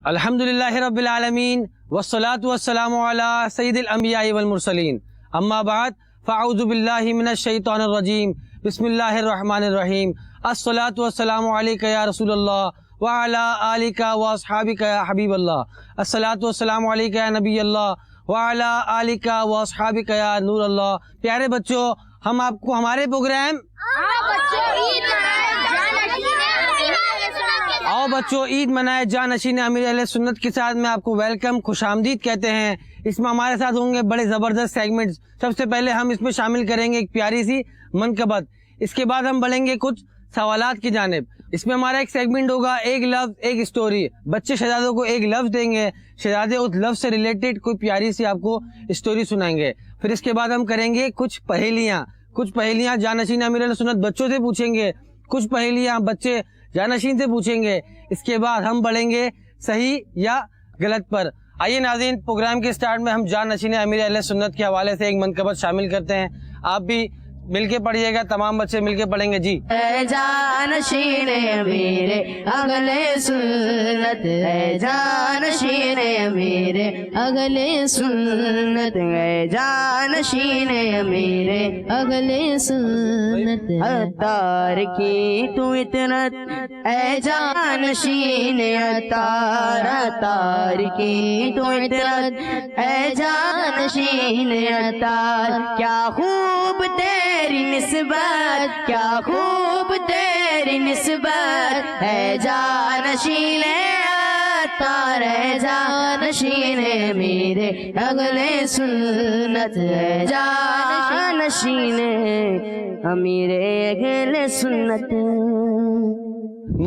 الحمدللہ رب العالمین والصلاة والسلام علی سید الانبیاء والمرسلین اما بعد فاعوذ باللہ من الشیطان الرجیم بسم اللہ الرحمن الرحیم الصلاة والسلام علیک یا رسول اللہ وعلی آلک واصحابک یا حبیب اللہ الصلاة والسلام علیک یا نبی اللہ وعلی آلک واصحابک یا نور اللہ۔ پیارے بچوں، ہم آپ کو ہمارے پروگرام آؤ بچوں عید منائے جانشین امیر اہل سنت کے ساتھ میں آپ کو ویلکم، خوش آمدید کہتے ہیں۔ اس میں ہمارے ساتھ ہوں گے بڑے زبردست سیگمنٹس۔ سب سے پہلے ہم اس میں شامل کریں گے ایک پیاری سی منقبت، اس کے بعد ہم بڑھیں گے کچھ سوالات کی جانب۔ اس میں ہمارا ایک سیگمنٹ ہوگا ایک لفظ ایک اسٹوری۔ بچے شہزادوں کو ایک لفظ دیں گے، شہزادے اس لفظ سے ریلیٹڈ کوئی پیاری سی آپ کو اسٹوری سنائیں گے۔ پھر اس کے بعد ہم کریں گے کچھ پہیلیاں جانشین امیر اہل سنت بچوں سے پوچھیں گے، کچھ پہیلیاں بچے جانشین سے پوچھیں گے۔ اس کے بعد ہم بڑھیں گے صحیح یا غلط پر۔ آئیے ناظرین، پروگرام کے سٹارٹ میں ہم جانشین امیر اہل سنت کے حوالے سے ایک منقبت شامل کرتے ہیں۔ آپ بھی مل کے پڑھیے گا، تمام بچے مل کے پڑھیں گے۔ جی اے جانشین امیر اہل سنت، اے جانشین امیر اہل سنت، اے جانشین امیر اہل سنت، عطار کی تو اطرت، اے جانشین عطار، عطار کی تو اطرت، اے جانشین عطار، کیا خوب تیری نسبت، کیا خوب تیری نسبت، ہے جانشین عطار، ہے جانشین امیر اہل سنت، ہے جانشین امیر اہل سنت۔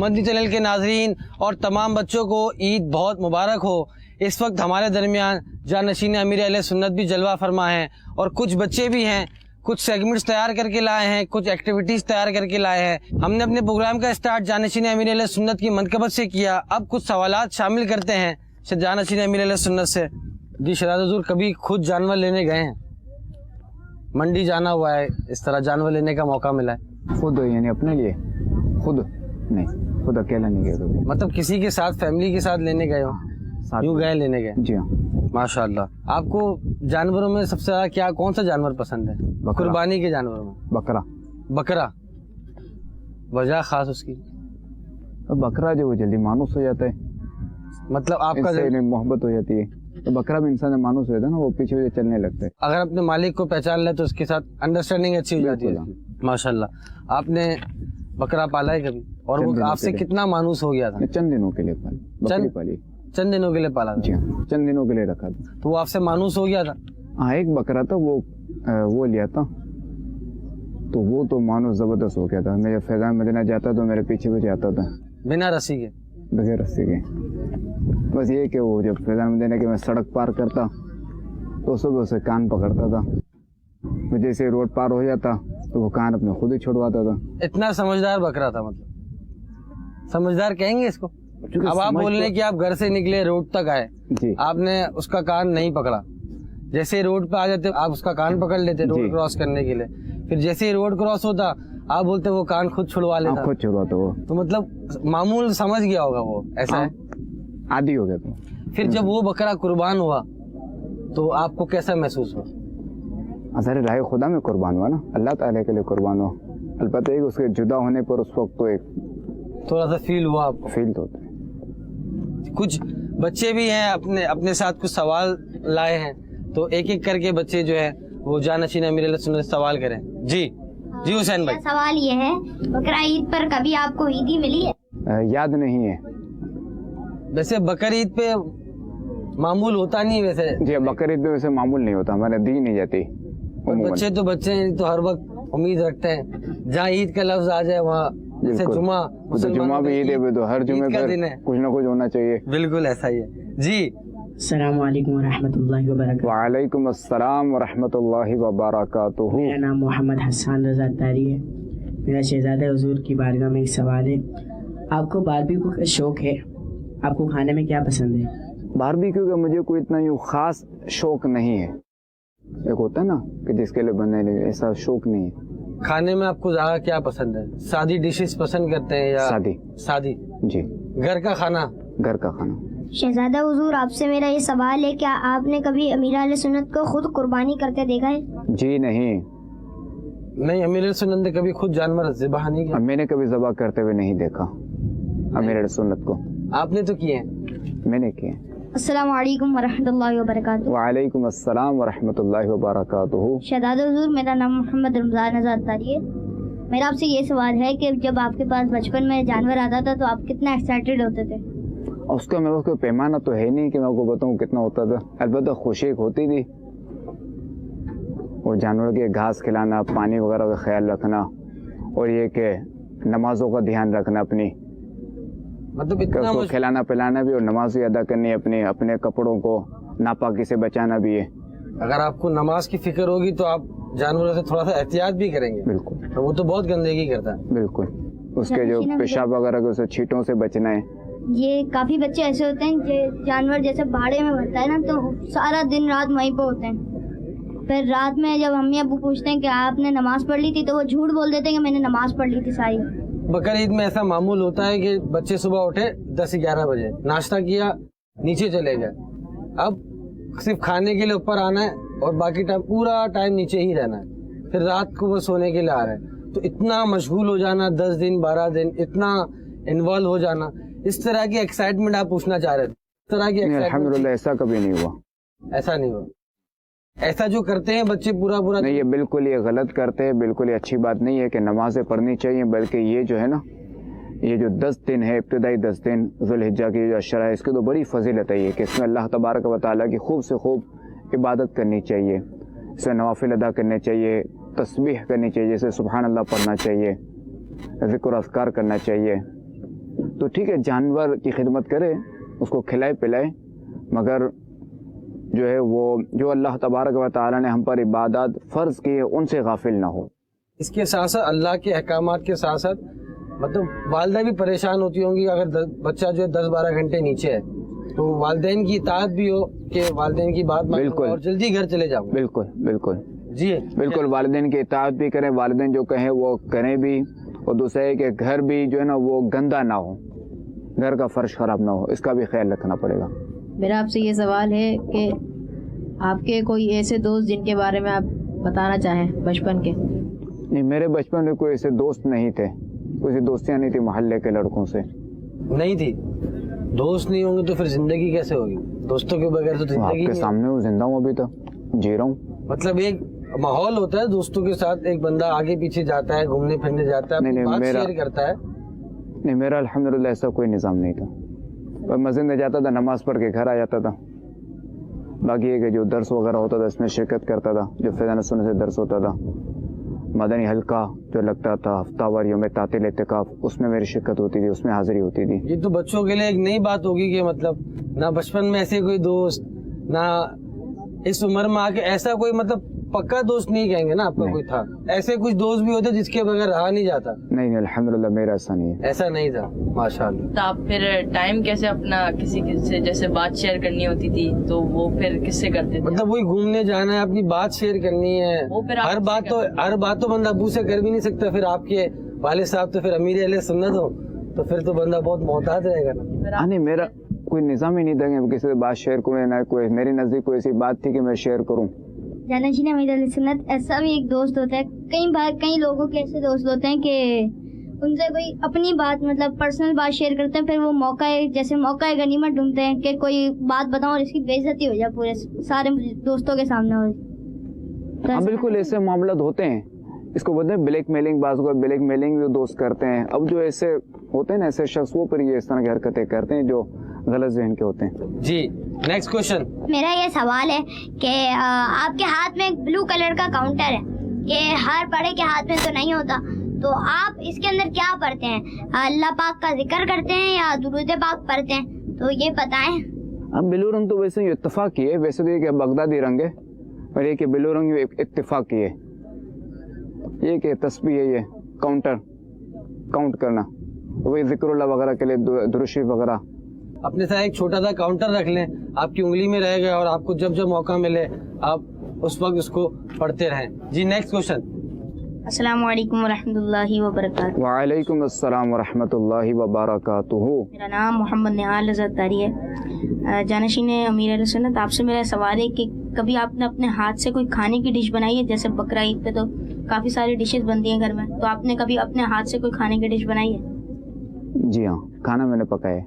مدنی چینل کے ناظرین اور تمام بچوں کو عید بہت مبارک ہو۔ اس وقت ہمارے درمیان جانشین امیر اہل سنت بھی جلوہ فرما ہیں، اور کچھ بچے بھی ہیں، کچھ سیگمنٹس تیار کر کے لائے ہیں، کچھ ایکٹیویٹیز تیار کر کے لائے ہیں۔ ہم نے اپنے پروگرام کا اسٹارٹ جانشین امیر اہل سنت کی منقبت سے کیا، اب کچھ سوالات شامل کرتے ہیں جانشین امیر اہل سنت سے۔ جی شہزاد حضور، کبھی خود جانور لینے گئے ہیں؟ منڈی جانا ہوا ہے، اس طرح جانور لینے کا موقع ملا ہے؟ خود یعنی اپنے لیے؟ خود نہیں، خود اکیلا نہیں گئے کبھی۔ مطلب کسی کے ساتھ، فیملی کے ساتھ لینے گئے ہو؟ یوں گئے لینے گئے؟ جی ہاں۔ ماشاء اللہ۔ آپ کو جانوروں میں سب سے زیادہ کون سا جانور پسند ہے؟ قربانی کے جانوروں میں بکرا۔ بکرا؟ وجہ خاص اس کی؟ بکرا جو جلدی مانوس ہو جاتا ہے، مطلب آپ کا محبت ہو جاتی ہے، تو بکرا بھی انسان مانوس ہو جاتا ہے نا، وہ پیچھے پیچھے چلنے لگتا ہے۔ اگر اپنے مالک کو پہچان لے تو اس کے ساتھ انڈرسٹینڈنگ اچھی ہو جاتی ہے۔ ماشاء اللہ۔ آپ نے بکرا پالا ہے کبھی؟ اور وہ آپ سے کتنا مانوس ہو گیا تھا؟ چند دنوں کے لیے پالی۔ چند دنوں کے لیے پالا تھا؟ جی ہاں، چند دنوں کے لیے رکھا تھا۔ تو وہ آپ سے مانوس ہو گیا تھا؟ ہاں، ایک بکرا تھا، وہ لیا تھا، تو وہ تو مانوس زبردست ہو گیا تھا۔ میں جب فیضان مدینہ جاتا تو میرے پیچھے پیچھے آتا تھا، بنا رسی کے؟ بغیر رسی کے۔ بس یہ کہ وہ جب فیضان مدینہ کے میں سڑک پار کرتا تو صبح اسے کان پکڑتا تھا، جیسے روڈ پار ہو جاتا تو وہ کان اپنے خود ہی چھوڑواتا تھا۔ اتنا سمجھدار بکرا تھا؟ مطلب سمجھدار کہیں گے اس کو؟ اب آپ بول رہے ہیں کہ آپ گھر سے نکلے، روڈ تک آئے، جی، آپ نے اس کا کان نہیں پکڑا، جیسے روڈ پہ آ جاتے آپ اس کا کان پکڑ لیتے روڈ کراس کرنے کے لیے، پھر جیسے ہی روڈ کراس ہوتا آپ بولتے وہ کان خود چھڑوا لیتا؟ خود چھڑواتا وہ، تو مطلب معمول سمجھ گیا ہوگا وہ، ایسا ہے؟ عادی ہو گیا تھا۔ پھر جب وہ بکرا قربان ہوا تو آپ کو کیسا محسوس ہوا؟ اثر راہ خدا میں قربان ہوا نا، اللہ تعالیٰ کے لیے قربان ہوا۔ البتہ اس کے جدا ہونے پر اس وقت تو ایک تھوڑا سا فیل ہوا آپ کو؟ فیل تو ہوتا ہے۔ کچھ بچے بھی ہیں اپنے ساتھ کچھ سوال لائے ہیں، تو ایک ایک کر کے بچے جو ہے وہ جانشین امیر اہل سنت سے سوال کریں۔ جی حسین بھائی، سوال یہ ہے، بقرہ عید پر کبھی آپ کو عیدی ملی ہے؟ یاد نہیں ہے ویسے بقر عید پہ معمول ہوتا نہیں ویسے؟ جی، بقر عید پہ ویسے معمول نہیں ہوتا، ہمارے دی نہیں جاتی۔ بچے تو بچے ہیں، تو ہر وقت امید رکھتے ہیں جہاں عید کا لفظ آ جائے وہاں، جیسے جمعہ بھی عید ہے تو ہر جمعے پر کچھ نہ کچھ ہونا چاہیے۔ بالکل ایسا ہی ہے۔ جی السلام علیکم ورحمۃ اللہ وبرکاتہ۔ وعلیکم السلام ورحمۃ اللہ وبرکاتہ۔ میرا نام محمد حسان رضا تاری ہے۔ میرا شہزادہ حضور کی بارگاہ میں ایک سوال ہے، آپ کو باربیکیو کا شوق ہے، آپ کو کھانے میں کیا پسند ہے؟ باربیکیو کا مجھے کوئی اتنا یوں خاص شوق نہیں ہے، ایک ہوتا ہے نا کہ جس کے لیے بننے لگے، ایسا شوق نہیں ہے۔ کھانے میں آپ کو زیادہ کیا پسند ہے؟ سادی ڈشز پسند کرتے ہیں یا سادی؟ سادی؟ جی۔ گھر کا کھانا؟ گھر کا کھانا۔ शहजादा हुजूर, आपसे मेरा ये सवाल है, क्या आपने कभी अमीर अहले सुन्नत को खुद कुर्बानी करते देखा है? जी नहीं, नहीं, अमीर सुन्नत ने कभी खुद जानवर ज़िबह नहीं किया। मैंने कभी ज़बह करते हुए नहीं देखा अमीर सुन्नत को। आपने तो किए हैं। मैंने किए। अस्सलामु अलैकुम वरहमतुल्लाहि वबरकातुहू। वालेकुम अस्सलाम वरहमतुल्लाहि वबरकातुहू। शहजादा हुजूर, मेरा नाम मोहम्मद रमज़ान आज़ाद तारी है। मेरा आपसे ये सवाल है कि जब आपके पास बचपन में जानवर आता था तो आप कितना एक्साइटेड होते थे? उसका मेरे को कोई पैमाना तो है नहीं कि मैं आपको बताऊं कितना होता था। अलबत्ता खुशी एक होती थी, वो जानवर के घास खिलाना, पानी वगैरह का ख्याल रखना, और ये कि नमाजों का ध्यान रखना अपनी, मतलब इतना उसको खिलाना पिलाना भी और नमाज भी अदा करनी अपनी, अपने कपड़ों को नापाकी से बचाना भी है। अगर आपको नमाज की फिक्र होगी तो आप जानवरों से थोड़ा सा एहतियात भी करेंगे। बिल्कुल, तो वो तो बहुत गंदगी करता है। बिल्कुल, उसके जो पेशाब वगैरह के उसे छींटों से बचना है। ये काफी बच्चे ऐसे होते हैं जो जानवर जैसे बाड़े में भरता है ना, तो सारा दिन रात वहीं पे होते हैं। फिर रात में जब अम्मी अब्बू पूछते हैं कि आपने नमाज पढ़ ली थी, तो वो झूठ बोल देते हैं कि मैंने नमाज पढ़ ली थी सारी। बकर ईद में ऐसा मामूल होता है कि बच्चे सुबह उठे 10-11 बजे, नाश्ता किया, नीचे चले गए, अब सिर्फ खाने के लिए ऊपर आना है और बाकी टाइम पूरा टाइम नीचे ही रहना है, फिर रात को वो सोने के लिए आ रहे हैं। तो इतना मशगूल हो जाना, 10 दिन 12 दिन इतना इन्वॉल्व हो जाना, इस तरह की एक्साइटमेंट आप पूछना चाह रहे थे? इस तरह की अल्हम्दुलिल्लाह ऐसा कभी नहीं हुआ। ऐसा नहीं हुआ। ऐसा जो करते हैं बच्चे पूरा नहीं, ये बिल्कुल ये गलत करते हैं, बिल्कुल ये अच्छी बात नहीं है कि नमाजें पढ़नी चाहिए, बल्कि ये जो है ना, ये जो 10 दिन है, इब्तिदाई 10 दिन ज़ुल्हिज्जा की जो अशरा है, इसकी तो बड़ी फजीलत है ये कि इसमें अल्लाह तबारक व तआला की खूब से खूब इबादत करनी चाहिए, इसमें नवाफिल अदा करने चाहिए, तस्बीह करनी चाहिए, जैसे सुबहान अल्लाह पढ़ना चाहिए, ज़िक्र अस्कार करना चाहिए। तो ठीक है, जानवर की खिदमत करे, उसको खिलाए पिलाए, मगर जो है वो जो अल्लाह तबारक व तआला ने हम पर इबादत फ़र्ज की है उनसे गाफिल ना हो। इसके साथ साथ अल्लाह के अहकामात के साथ साथ मतलब वालिदा भी परेशान होती होंगी अगर बच्चा जो है 10-12 घंटे नीचे है, तो वालिदैन की इताअत भी हो कि वालिदैन की बात मानो और जल्दी घर चले जाओ। बिल्कुल बिल्कुल जी बिल्कुल, वालिदैन की इताअत भी करें, वालिदैन जो कहें वो करें भी, और दूसरा है कि घर भी जो है ना वो गंदा ना हो, घर का फर्श खराब ना हो, इसका भी ख्याल रखना पड़ेगा। मेरा आपसे ये सवाल है कि आपके कोई ऐसे दोस्त जिनके बारे में आप बताना चाहें बचपन के? नहीं, मेरे बचपन में कोई ऐसे दोस्त नहीं थे, कोई दोस्तियाँ नहीं थी मोहल्ले के लड़कों से। नहीं थी? दोस्त नहीं होंगे तो फिर जिंदगी कैसे होगी? दोस्तों के बगैर तो जिंदगी आपके सामने हूँ, जिंदा हूँ, अभी तो जी रहा हूँ। मतलब एक माहौल होता है दोस्तों के साथ, एक बंदा आगे पीछे जाता है, घूमने फिरने जाता है, नहीं, बात मेरा शेयर करता है। नहीं, मेरा अल्हम्दुलिल्लाह ऐसा कोई निज़ाम नहीं था। और मस्जिद में जाता था, नमाज पढ़ के घर आ जाता था। बाकी ये कि जो दर्स वगैरह होता था इसमें शिरकत करता था, जो फैज़ान सुन्नत से दर्स होता था, मदनी हल्का जो लगता था, हफ्तावार यौम तातिल इत्तिकाफ, उसमें मेरी शिरकत होती थी, उसमें हाजिरी होती थी। ये तो बच्चों के लिए एक नई बात होगी कि मतलब ना बचपन में ऐसे कोई दोस्त, ना इस उम्र में आके ऐसा कोई मतलब पक्का दोस्त नहीं कहेंगे ना आपका कोई था, ऐसे कुछ दोस्त भी होते जिसके बगैर रहा नहीं जाता। नहीं, अल्हम्दुलिल्लाह मेरा ऐसा नहीं है। ऐसा नहीं था, माशाअल्लाह। तो आप फिर टाइम कैसे अपना किसी से जैसे बात शेयर करनी होती थी तो वो फिर किससे करते थे? मतलब वही घूमने जाना है, अपनी बात शेयर करनी है, वो फिर आप हर बात तो बंदा अबू से कर भी नहीं सकता। फिर आपके वाले साहब तो फिर अमीर अहले सुन्नत हो, तो फिर तो बंदा बहुत मोहतात रहेगा ना। नहीं, मेरा कोई निज़ाम ही नहीं था कि किसी से बात शेयर करूँ, ना कोई मेरी नज़दीक कोई ऐसी बात थी कि मैं शेयर करूँ। जानशीन अमीर अहले सुन्नत ऐसा भी एक दोस्त होता है, कई लोगों के ऐसे दोस्त होते हैं कि उनसे कोई अपनी बात मतलब पर्सनल बात शेयर करते हैं, फिर वो मौका गनीमत ढूंढते हैं कि कोई बात बताओ और इसकी बेइज्जती हो जाए पूरे सारे दोस्तों के सामने हो। तो हाँ बिल्कुल, ऐसे मामला होते हैं, इसको बोलते हैं ब्लैक मेलिंग। बाज़ को ब्लैक मेलिंग भी दोस्त करते हैं। अब जो ऐसे होते हैं ना, ऐसे शख्स वो पर ये इस तरह की हरकतें करते हैं जो गलत ज़हन के होते हैं। जी नेक्स्ट क्वेश्चन। मेरा ये सवाल है कि आपके हाथ में एक ब्लू कलर का काउंटर है, ये हर बड़े के हाथ में तो नहीं होता, तो आप इसके अंदर क्या पढ़ते हैं? अल्लाह पाक का जिक्र करते हैं या दुरूद पाक पढ़ते हैं? तो ये बताएं। अब ब्लू रंग तो वैसे इत्तेफाक ही है, वैसे तो ये कि बगदादी रंग है, और ये कि ब्लू रंग इत्तेफाक ही है, ये कि तस्बीह है, ये काउंट करना, वही जिक्रुल्लाह वगैरह के लिए दुरूद शरीफ वगैरह। अपने साथ एक छोटा सा काउंटर रख लें, आपकी उंगली में रहेगा और आपको जब जब मौका मिले आप उस वक्त उसको पढ़ते रहें। जी नेक्स्ट क्वेश्चन। अस्सलाम वालेकुम रहमतुल्लाहि व बरकातहू। वालेकुम अस्सलाम वरहमतुल्लाहि वबरकातुहू। मेरा नाम मोहम्मद निहाल रज़ा तारी है। जानशीन अमीर अहले सुन्नत, आपसे मेरा सवाल है कि कभी आपने अपने हाथ से कोई खाने की डिश बनाई है? जैसे बकरा ईद पे तो काफ़ी सारी डिशेस बनती हैं घर में, तो आपने कभी अपने हाथ से कोई खाने की डिश बनाई है? जी हाँ, खाना मैंने पकाया है,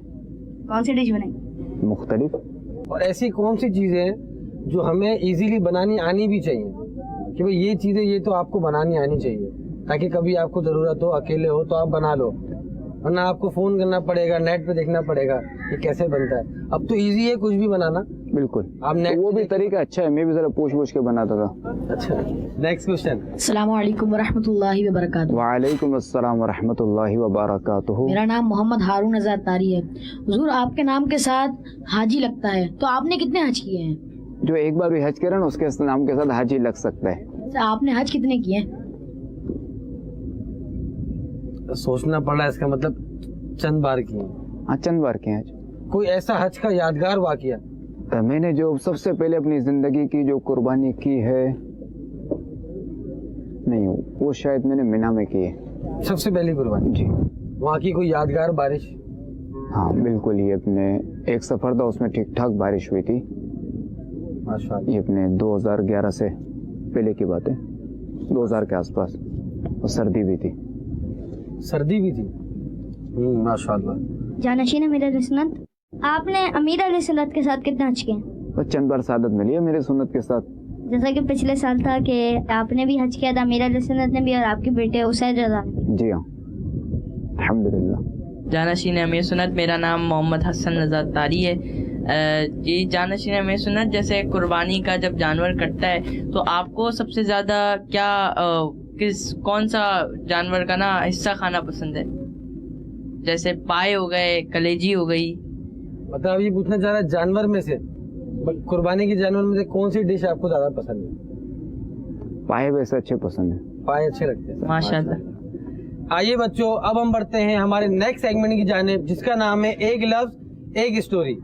कौन सी डिश बनाई? मुख्तलिफ। और ऐसी कौन सी चीजें हैं जो हमें इजीली बनानी आनी भी चाहिए कि भाई ये चीजें ये तो आपको बनानी आनी चाहिए, ताकि कभी आपको जरूरत हो, अकेले हो तो आप बना लो, वरना आपको फोन करना पड़ेगा, नेट पे देखना पड़ेगा कि कैसे बनता है। अब तो इजी है कुछ भी बनाना। बिल्कुल, आप नेट तो वो भी तरीका अच्छा है, मैं भी जरा पूछ के बनाता था। अच्छा, नेक्स्ट क्वेश्चन। अस्सलाम वालेकुम वरहमतुल्लाहि वबरकातुहू। वालेकुम अस्सलाम वरहमतुल्लाहि वबरकातुहू। मेरा नाम मोहम्मद हारून आजाद तारी है। हुजूर, आपके नाम के साथ हाजी लगता है, तो आपने कितने हज किए हैं? जो एक बार भी हज करे ना, उसके नाम के साथ हाजी लग सकता है। अच्छा, आपने हज कितने किए हैं? सोचना पड़ा, इसका मतलब चंद बार किए। हाँ, चंद बार के हज। कोई ऐसा हज का यादगार वाकया? मैंने जो सबसे पहले अपनी जिंदगी की जो कुर्बानी की है, नहीं वो शायद मैंने मिना में की है। सबसे पहली कुर्बानी? जी। वहाँ की कोई यादगार बारिश? हाँ बिल्कुल, ये अपने एक सफर था, उसमें ठीक ठाक बारिश हुई थी। माशाअल्लाह। ये अपने 2011 से पहले की बात है, 2000 के आसपास, और सर्दी भी थी। सर्दी भी थी? माशाअल्लाह। जानशीन अमीर अहले सुन्नत, आपने अमीर अहले सुन्नत के साथ कितना हज किए? बस चंद बार सादत मिली है मेरे सुन्नत के साथ। जैसा कि पिछले साल था कि आपने भी हज किया था, अमीर अहले सुन्नत ने भी, और आपके बेटे उसैद रज़ा ने। जी हाँ, अल्हम्दुलिल्लाह। जानशीन अमीर सुन्नत, मेरा नाम मोहम्मद हसन रज़ा तारी है। जी जानशीन अमीर सुन्नत, जैसे कुर्बानी का जब जानवर कटता है तो आपको सबसे ज़्यादा क्या कौन सा जानवर का ना हिस्सा खाना पसंद है? जैसे पाए हो गए, कलेजी हो गई। मतलब ये पूछना चाह रहा है जानवर में से, कुर्बानी के जानवर में से कौन सी डिश आपको ज्यादा पसंद है? पाए वैसे अच्छे पसंद है। पाए अच्छे लगते हैं। माशाल्लाह। आइए बच्चों, अब हम बढ़ते हैं हमारे नेक्स्ट सेगमेंट की जानिब, जिसका नाम है एक लफ्ज एक स्टोरी।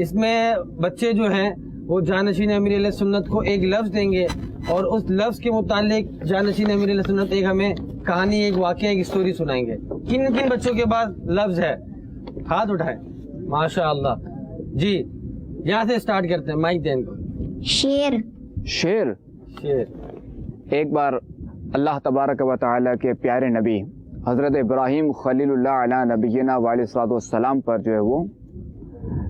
इसमें बच्चे जो हैं वो जानशीन अमीर अहले सुन्नत को एक लफ्ज देंगे और उस लफ्ज के मुतालिक जानशीन अमीर अहले सुन्नत एक हमें कहानी, एक वाकया, एक स्टोरी सुनाएंगे। किन किन बच्चों के पास लफ्ज है? हाथ उठाए। माशाअल्लाह जी, यहाँ से स्टार्ट करते हैं, माइक दें इनको। शेर। शेर। शेर। एक बार अल्लाह तबारक व तआला के प्यारे नबी हज़रत इब्राहीम खलीलुल्लाह अला नबीना वालेस्सलाम पर जो है वो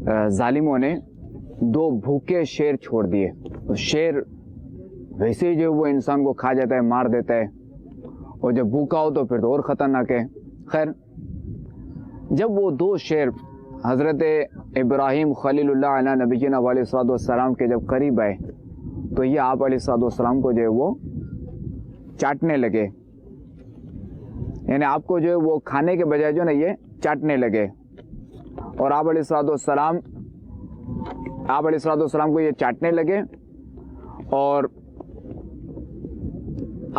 जालिमों ने 2 भूखे शेर छोड़ दिए। तो शेर वैसे ही जो वो इंसान को खा जाता है, मार देता है, और जब भूखा हो तो फिर तो और ख़तरनाक है। खैर, जब वो 2 शेर हज़रत इब्राहीम खलीलुल्लाह अला नबीना वालेस्सलाम के जब करीब आए तो ये आप अलैहिस्सलाम को जो है वो चाटने लगे, यानी आपको जो है वो खाने के बजाय जो ना ये चाटने लगे। और आप अलैहिस्सलाम को ये चाटने लगे और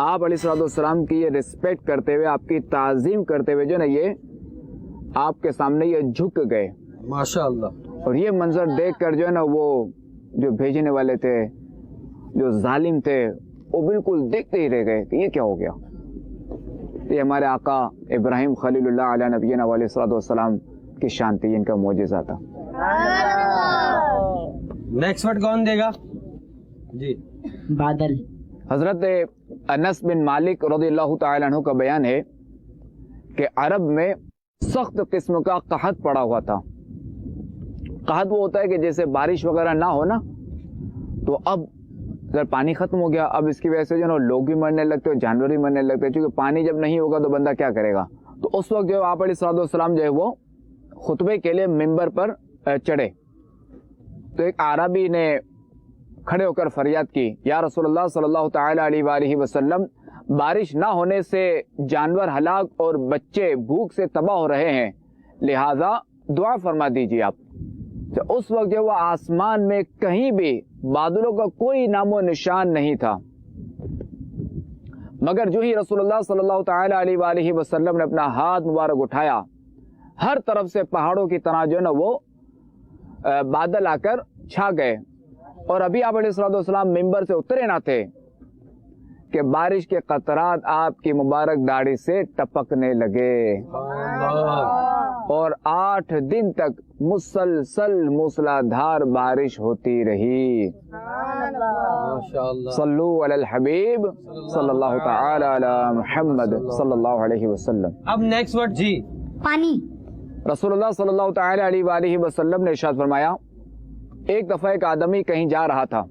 आप अलैहिस्सलाम की ये रिस्पेक्ट करते हुए, आपकी ताज़ीम करते हुए जो ना ये आपके सामने ये झुक गए। माशाअल्लाह। और ये मंजर देखकर जो है ना वो जो भेजने वाले थे, जो जालिम थे, वो बिल्कुल देखते ही रह गए कि ये क्या हो गया। ये हमारे आका इब्राहीम खलीलुल्लाह अला नबीना वालेस्सलाम की शान थी, इनका मोजिज़ा था। नेक्स्ट वर्ड कौन देगा जी? बादल। हजरत अनस बिन मालिक रज़ियल्लाहु तआला अन्हु का बयान है कि अरब में सख्त किस्म का कहत पड़ा हुआ था। कहत वो होता है कि जैसे बारिश वगैरह ना हो ना, तो अब अगर पानी खत्म हो गया, अब इसकी वजह से जो ना लोग भी मरने लगते हैं, जानवर भी मरने लगते हैं, क्योंकि पानी जब नहीं होगा तो बंदा क्या करेगा। तो उस वक्त जो आप अलैहिस्सलाम जो है वो खुतबे के लिए मिंबर पर चढ़े, तो एक आरबी ने खड़े होकर फरियाद की, या रसूलुल्लाह सल्लल्लाहु तआला अलैहि वसल्लम, बारिश ना होने से जानवर हलाक और बच्चे भूख से तबाह हो रहे हैं, लिहाजा दुआ फरमा दीजिए आप। तो उस वक्त जो वो आसमान में कहीं भी बादलों का कोई नामो निशान नहीं था, मगर जो ही रसूलुल्लाह सल्लल्लाहु तआला अलैहि वसल्लम ने अपना हाथ मुबारक उठाया, हर तरफ से पहाड़ों की तरह जो है ना वो बादल आकर छा गए। और अभी आप अलैहिस्सलाम मिंबर से उतरे ना थे کہ بارش کے قطرات آپ کی مبارک داڑھی سے ٹپکنے لگے اور 8 دن تک مسلسل موسلادھار بارش ہوتی رہی. صلو علی الحبیب صلی اللہ تعالی علی محمد صلی اللہ علیہ وسلم. اب نیکسٹ ورڈ جی. پانی. رسول اللہ صلی اللہ تعالی علیہ وآلہ وسلم نے ارشاد فرمایا ایک دفعہ ایک آدمی کہیں جا رہا تھا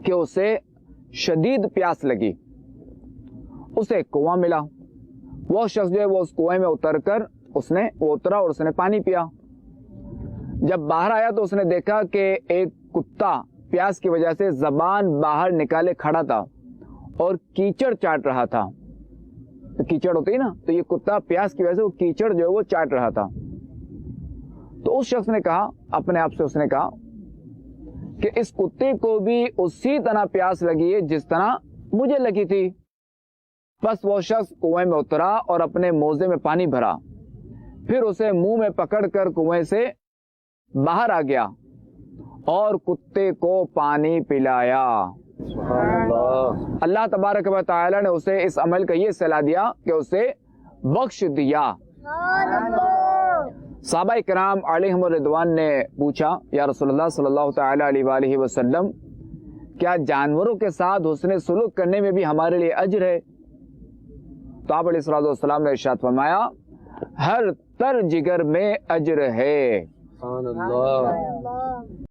کہ اسے شدید پیاس لگی. اسے ایک کنواں ملا. وہ شخص جو ہے وہ اس کنویں میں اتر کر اترا اور اس نے پانی پیا. جب باہر آیا تو اس نے دیکھا کہ ایک کتا پیاس کی وجہ سے زبان باہر نکالے کھڑا تھا اور کیچڑ چاٹ رہا تھا. کیچڑ ہوتی ہے نا, تو یہ کتا پیاس کی وجہ سے وہ کیچڑ جو ہے وہ چاٹ رہا تھا. تو اس شخص نے کہا, اپنے آپ سے اس نے کہا کہ اس کتے کو بھی اسی طرح پیاس لگی ہے جس طرح مجھے لگی تھی. بس وہ شخص کنویں میں اترا اور اپنے موزے میں پانی بھرا, پھر اسے منہ میں پکڑ کر کنویں سے باہر آ گیا اور کتے کو پانی پلایا. اللہ تبارک و تعالی نے اسے اس عمل کا یہ صلاح دیا کہ اسے بخش دیا. صحابہ کرام علیہم الرضوان نے پوچھا یا رسول اللہ صلی اللہ تعالی علیہ وآلہ وسلم کیا جانوروں کے ساتھ حسن سلوک کرنے میں بھی ہمارے لیے اجر ہے؟ تو آپ علیہ الصلوۃ والسلام نے ارشاد فرمایا ہر تر جگر میں اجر ہے.